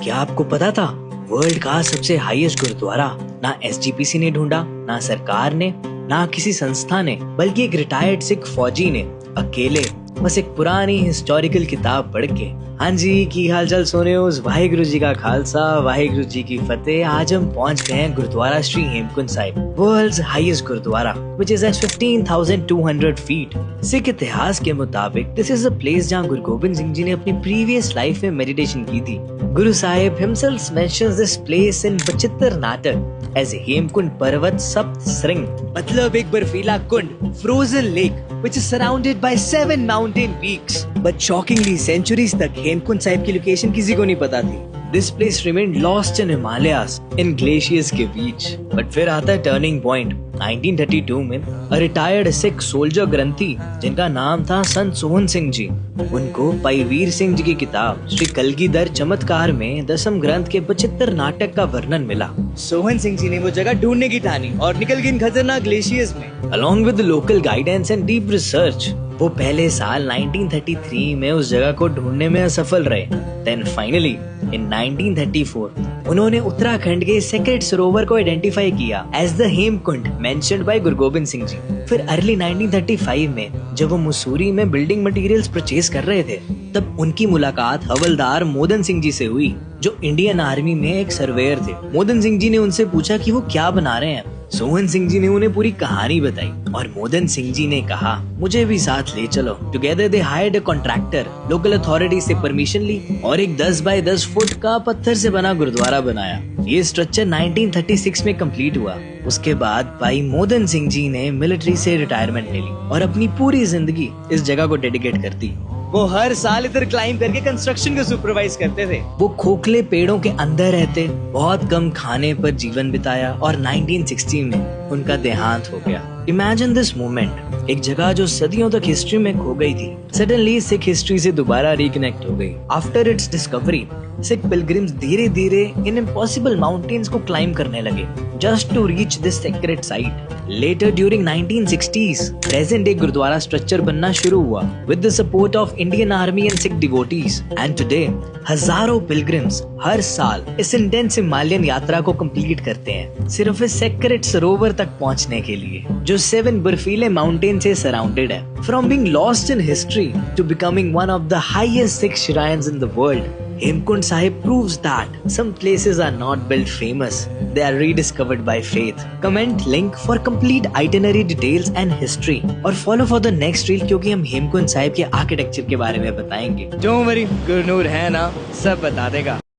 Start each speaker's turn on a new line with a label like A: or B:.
A: क्या आपको पता था वर्ल्ड का सबसे हाईएस्ट गुरुद्वारा ना एसजीपीसी ने ढूंढा, ना सरकार ने, ना किसी संस्था ने, बल्कि एक रिटायर्ड सिख फौजी ने अकेले बस एक पुरानी हिस्टोरिकल किताब पढ़ के। हाँ जी, की हाल चाल सोने उस वाहिगुरु जी का खालसा वाहिगुरु जी की फतेह। आज हम पहुंच गए हैं Gurudwara Shri Hemkund Sahib, world's highest gurdwara which is at 15,200 feet. Sikh इतिहास के मुताबिक दिस इज अ प्लेस जहां गुरु गोबिंद सिंह जी ने अपनी प्रीवियस लाइफ में मेडिटेशन की थी। Guru Sahib himself mentions this place in Bachitra Natak as Hemkund Parvat Sapt Shring, मतलब एक बर्फीला कुंड, frozen lake which is surrounded by 7 mountain peaks. But shockingly, centuries तक हेमकुंड साहिब की लोकेशन किसी को नहीं पता थी। This place remained lost in Himalayas, in glaciers के बीच। But फिर आता है टर्निंग पॉइंट 1932 में। A retired Sikh soldier ग्रंथी जिनका नाम था संत सोहन सिंह जी, उनको भाई वीर सिंह जी की किताब श्री कलगीधर चमत्कार में दसम ग्रंथ के बचित्र नाटक का वर्णन मिला। सोहन सिंह जी ने वो जगह ढूंढने की ठानी और निकल गए इन खतरनाक ग्लेशियर्स में। Along with the local guidance and deep research, वो पहले साल 1933 में उस जगह को ढूंढने में असफल रहे। Then finally, in 1934, उन्होंने उत्तराखंड के सेक्रेट सरोवर को आइडेंटिफाई किया as the Hemkund mentioned by Guru Gobind Singh ji. फिर अर्ली 1935 में जब वो मसूरी में बिल्डिंग मटेरियल्स परचेज कर रहे थे, तब उनकी मुलाकात हवलदार मोदन सिंह जी से हुई, जो इंडियन आर्मी में एक सर्वेयर थे। मोदन सिंह जी ने उनसे पूछा कि वो क्या बना रहे हैं। सोहन सिंह जी ने उन्हें पूरी कहानी बताई और मोदन सिंह जी ने कहा, मुझे भी साथ ले चलो। Together they hired a contractor, local authority से परमिशन ली और एक 10 बाय 10 फुट का पत्थर से बना गुरुद्वारा बनाया। ये स्ट्रक्चर 1936 में कंप्लीट हुआ। उसके बाद भाई मोदन सिंह जी ने मिलिट्री से रिटायरमेंट ले ली और अपनी पूरी जिंदगी इस जगह को डेडिकेट कर दी। वो हर साल इधर क्लाइंब करके कंस्ट्रक्शन को सुपरवाइज करते थे। वो खोखले पेड़ों के अंदर रहते, बहुत कम खाने पर जीवन बिताया और 1960 में उनका देहांत हो गया। इमेजिन दिस मोमेंट, एक जगह जो सदियों तक हिस्ट्री में खो गई थी, सडनली सिख हिस्ट्री से दोबारा रिकनेक्ट हो गई। After its discovery, Sikh pilgrims धीरे धीरे इन इम्पॉसिबल माउंटेन्स को क्लाइंब करने लगे just to reach this sacred site. Later during 1960s, present day gurdwara structure बनना शुरू हुआ with the support of Indian Army and Sikh devotees. And today, हजारों पिलग्रिम्स हर साल इस इंटेंस हिमालयन यात्रा को कंप्लीट करते हैं, सिर्फ इस सेक्रेड सरोवर तक पहुंचने के लिए, जो 7 बर्फीले माउंटेन से सराउंडेड है। From being lost in history to becoming one of the highest Sikh shrines in the world, Hemkund Sahib proves that some places are not built famous, they are rediscovered by faith. Comment link for complete itinerary details and history और follow for the next reel, क्योंकि हम हेमकुंड साहिब के architecture के बारे में बताएंगे।
B: Don't worry, Gurnoor है ना, सब बता देगा।